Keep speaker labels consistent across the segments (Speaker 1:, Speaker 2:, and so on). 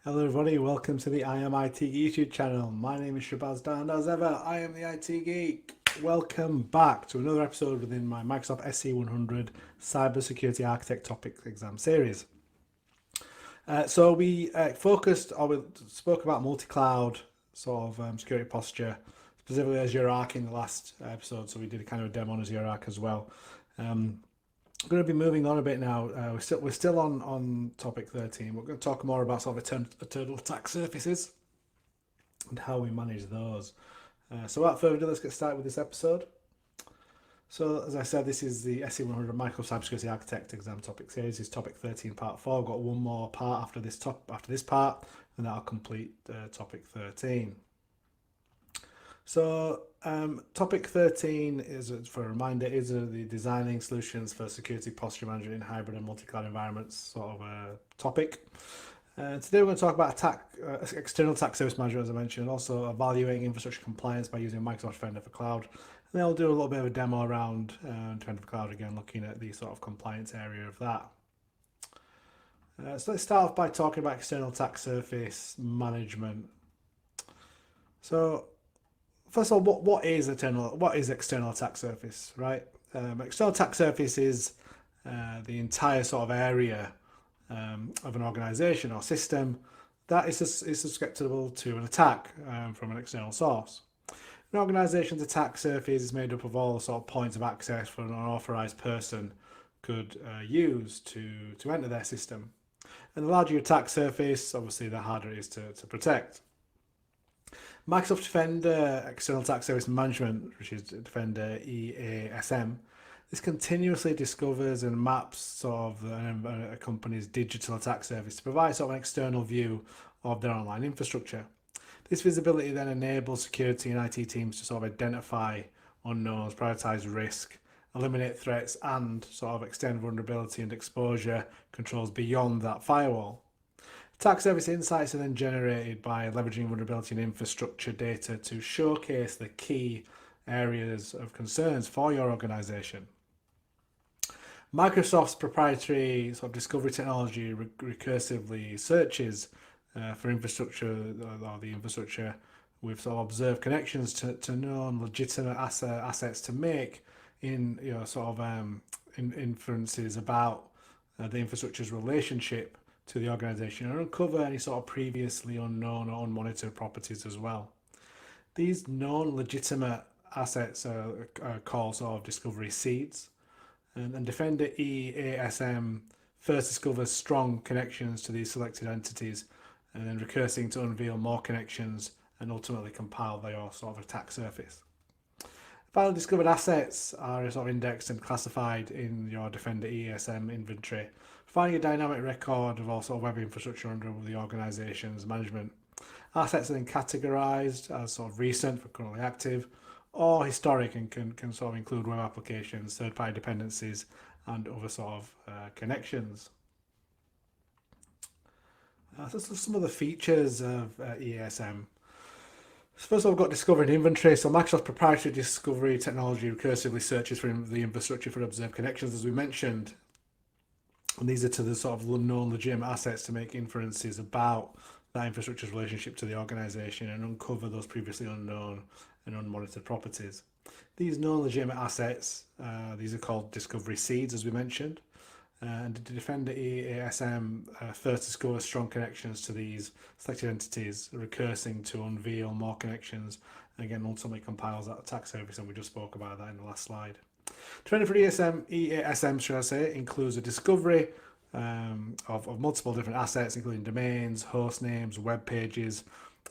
Speaker 1: Hello everybody, welcome to the I Am IT YouTube channel. My name is Shabazz Dan, as ever, I am the IT Geek. Welcome back to another episode within my Microsoft SC-100 Cybersecurity Architect Topic exam series. So we focused, or we spoke about multi-cloud sort of security posture, specifically Azure Arc in the last episode, so we did a kind of a demo on Azure Arc as well. I'm going to be moving on a bit now. We're still on topic 13. We're going to talk more about sort of eternal attack surfaces and how we manage those. So without further ado, let's get started with this episode. So as I said, this is the SC-100 Microsoft Cybersecurity Architect exam topic series. This is topic 13, part 4. I've got one more part after this part, and that'll complete topic 13. So topic 13 is, for a reminder, is the designing solutions for security posture management in hybrid and multi-cloud environments sort of a topic. Today we're going to talk about external attack service management, as I mentioned, also evaluating infrastructure compliance by using Microsoft Defender for Cloud. And then I'll do a little bit of a demo around Defender for Cloud again, looking at the sort of compliance area of that. So let's start off by talking about external attack surface management. So first of all, what is external attack surface, right? External attack surface is the entire sort of area of an organization or system that is susceptible to an attack from an external source. An organization's attack surface is made up of all the sort of points of access for an unauthorized person could use to enter their system. And the larger your attack surface, obviously the harder it is to protect. Microsoft Defender External Attack Service Management, which is Defender EASM, this continuously discovers and maps sort of a company's digital attack service to provide sort of an external view of their online infrastructure. This visibility then enables security and IT teams to sort of identify unknowns, prioritize risk, eliminate threats, and sort of extend vulnerability and exposure controls beyond that firewall. Attack surface insights are then generated by leveraging vulnerability and infrastructure data to showcase the key areas of concerns for your organization. Microsoft's proprietary sort of discovery technology recursively searches for infrastructure or the infrastructure with sort of observed connections to known legitimate assets to make inferences about the infrastructure's relationship to the organization and uncover any sort of previously unknown or unmonitored properties as well. These known legitimate assets are called sort of discovery seeds, and Defender EASM first discovers strong connections to these selected entities and then recursing to unveil more connections and ultimately compile their sort of attack surface. Finally, discovered assets are sort of indexed and classified in your Defender EASM inventory, providing a dynamic record of all sort of web infrastructure under the organization's management. Assets are then categorized as sort of recent for currently active or historic and can sort of include web applications, third-party dependencies, and other sort of connections. So some of the features of EASM. First of all, we've got discovery and inventory. So Microsoft's proprietary discovery technology recursively searches for the infrastructure for observed connections, as we mentioned. And these are to the sort of known legitimate assets to make inferences about that infrastructure's relationship to the organization and uncover those previously unknown and unmonitored properties. These known legitimate assets, these are called discovery seeds, as we mentioned. And the Defender EASM first discovers strong connections to these selected entities, recursing to unveil more connections, and again ultimately compiles that attack surface, and we just spoke about that in the last slide. Defender for EASM, should I say, includes a discovery of multiple different assets, including domains, host names, web pages,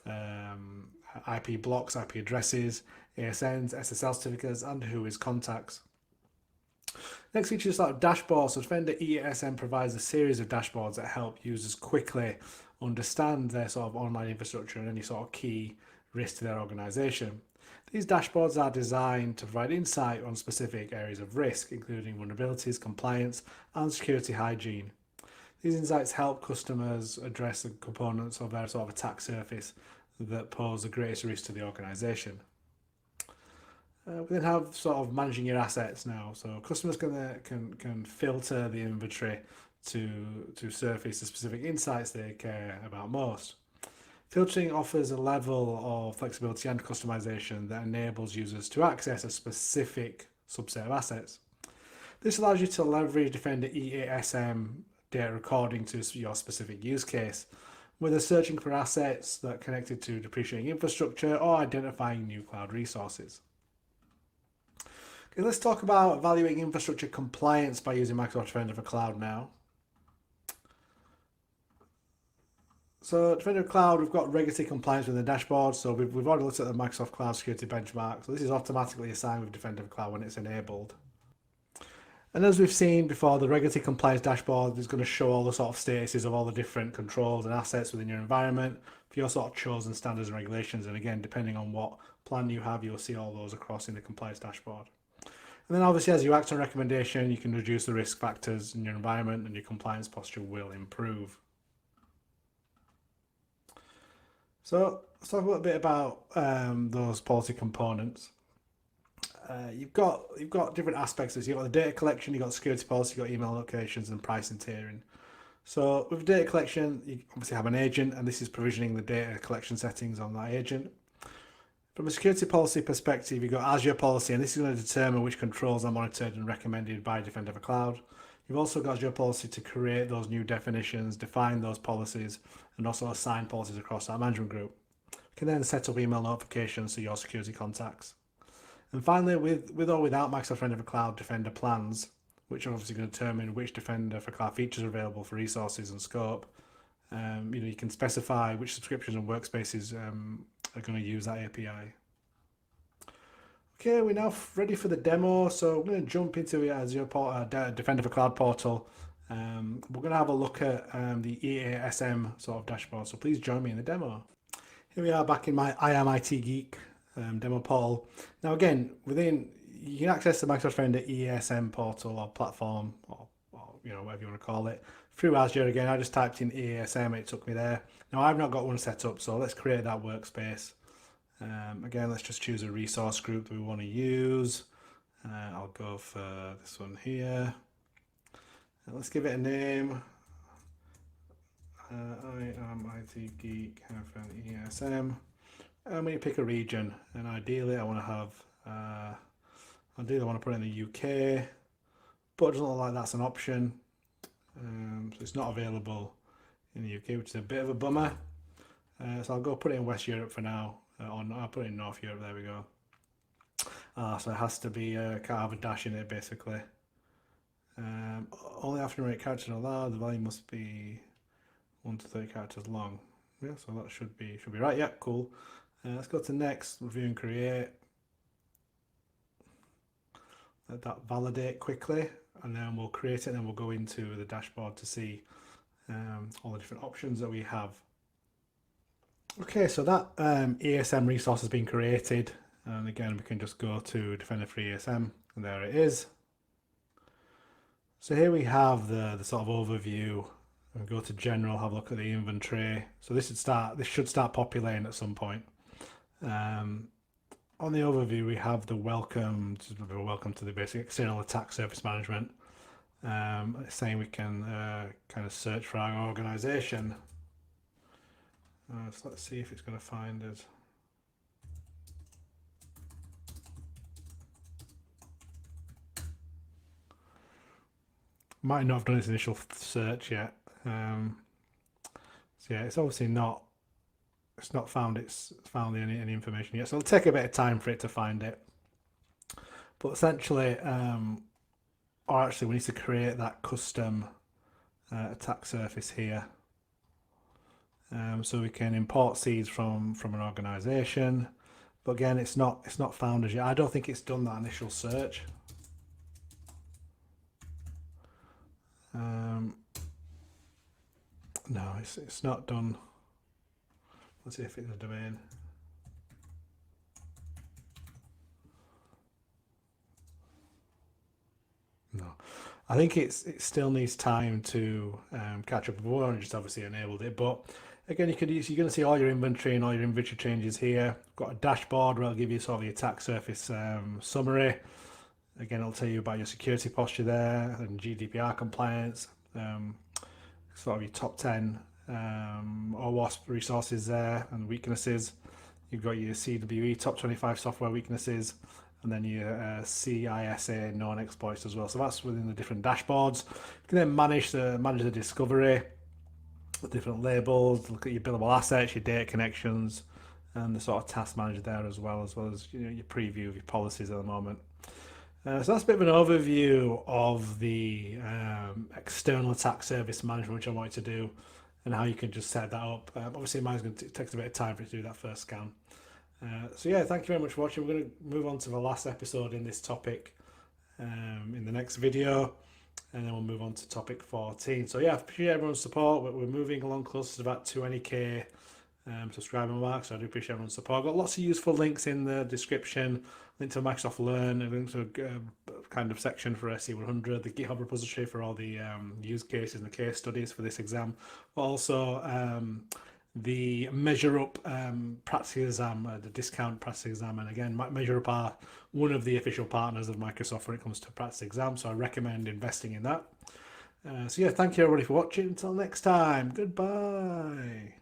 Speaker 1: IP blocks, IP addresses, ASNs, SSL certificates, and whois contacts. Next feature is sort of dashboards. So Defender EASM provides a series of dashboards that help users quickly understand their sort of online infrastructure and any sort of key risk to their organization. These dashboards are designed to provide insight on specific areas of risk, including vulnerabilities, compliance, and security hygiene. These insights help customers address the components of their sort of attack surface that pose the greatest risk to the organization. We then have sort of managing your assets now. So customers can filter the inventory to surface the specific insights they care about most. Filtering offers a level of flexibility and customization that enables users to access a specific subset of assets. This allows you to leverage Defender EASM data according to your specific use case, whether searching for assets that are connected to depreciating infrastructure or identifying new cloud resources. Okay, let's talk about evaluating infrastructure compliance by using Microsoft Defender for Cloud now. So Defender for Cloud, we've got regulatory compliance with the dashboard. So we've already looked at the Microsoft Cloud Security Benchmark. So this is automatically assigned with Defender for Cloud when it's enabled. And as we've seen before, the regulatory compliance dashboard is going to show all the sort of statuses of all the different controls and assets within your environment for your sort of chosen standards and regulations. And again, depending on what plan you have, you'll see all those across in the compliance dashboard. And then obviously, as you act on recommendation, you can reduce the risk factors in your environment and your compliance posture will improve. So let's talk a little bit about those policy components. You've got different aspects of this. You've got the data collection, you've got security policy, you've got email locations and pricing tiering. So with data collection, you obviously have an agent, and this is provisioning the data collection settings on that agent. From a security policy perspective, you've got Azure policy, and this is going to determine which controls are monitored and recommended by Defender for Cloud. You've also got Azure policy to create those new definitions, define those policies, and also assign policies across our management group. You can then set up email notifications to your security contacts. And finally, with or without Microsoft Defender for Cloud Defender plans, which are obviously going to determine which Defender for Cloud features are available for resources and scope, you can specify which subscriptions and workspaces are going to use that API. Okay, we're now ready for the demo. So we're going to jump into Azure Defender for Cloud portal. We're going to have a look at the EASM sort of dashboard. So please join me in the demo. Here we are back in my I Am IT Geek demo portal. Now again, you can access the Microsoft Defender EASM portal or platform or whatever you want to call it through Azure. Again, I just typed in EASM, it took me there. Now I've not got one set up, so let's create that workspace. Again, let's just choose a resource group that we want to use. I'll go for this one here. Let's give it a name. I am IT Geek EASM. I'm going to pick a region, and ideally I want to have, I want to put it in the UK, but it doesn't look like that's an option. So it's not available in the UK, which is a bit of a bummer. So I'll go put it in West Europe for now. I'll put it in North Europe, there we go. So it has to be, can't have a dash in it basically. Only alphanumeric characters are allowed, the value must be 1 to 30 characters long. Yeah, so that should be right, yeah, cool. Let's go to next, review and create. Let that validate quickly, and then we'll create it, and then we'll go into the dashboard to see all the different options that we have. Okay, so that EASM resource has been created, and again we can just go to Defender for EASM, and there it is. So here we have the sort of overview, and go to General, have a look at the inventory. So this should start populating at some point. On the overview, we have the welcome to the basic external attack surface management. It's saying we can kind of search for our organization. So let's see if it's going to find us. Might not have done its initial search yet. So yeah, it's obviously not. It's not found. It's found any information yet. So it'll take a bit of time for it to find it. But essentially, or actually, we need to create that custom attack surface here. So we can import seeds from an organization, but again, it's not found as yet. I don't think it's done that initial search. No, it's not done. Let's see if it's a domain. No, I think it still needs time to catch up. We've only just obviously enabled it, but again, you're going to see all your inventory and all your inventory changes here. Got a dashboard where it'll give you sort of the attack surface summary. Again, it'll tell you about your security posture there and GDPR compliance. sort of your top 10 OWASP resources there and weaknesses. You've got your CWE top 25 software weaknesses, and then your CISA known exploits as well. So that's within the different dashboards. You can then manage the discovery, the different labels, look at your billable assets, your data connections, and the sort of task manager there as well as your preview of your policies at the moment. So that's a bit of an overview of the external attack service management, which I wanted to do, and how you can just set that up. Obviously, mine's going to take a bit of time for it to do that first scan. So yeah, thank you very much for watching. We're going to move on to the last episode in this topic in the next video, and then we'll move on to topic 14. So yeah, I appreciate everyone's support. We're moving along close to about 20k subscriber mark, so I do appreciate everyone's support. I've got lots of useful links in the description, link to Microsoft Learn, a link to a kind of section for SC-100, the GitHub repository for all the use cases and the case studies for this exam, but also the Measure Up practice exam, the discount practice exam. And again, Measure Up are one of the official partners of Microsoft when it comes to practice exam, so I recommend investing in that. So yeah, thank you everybody for watching. Until next time, goodbye.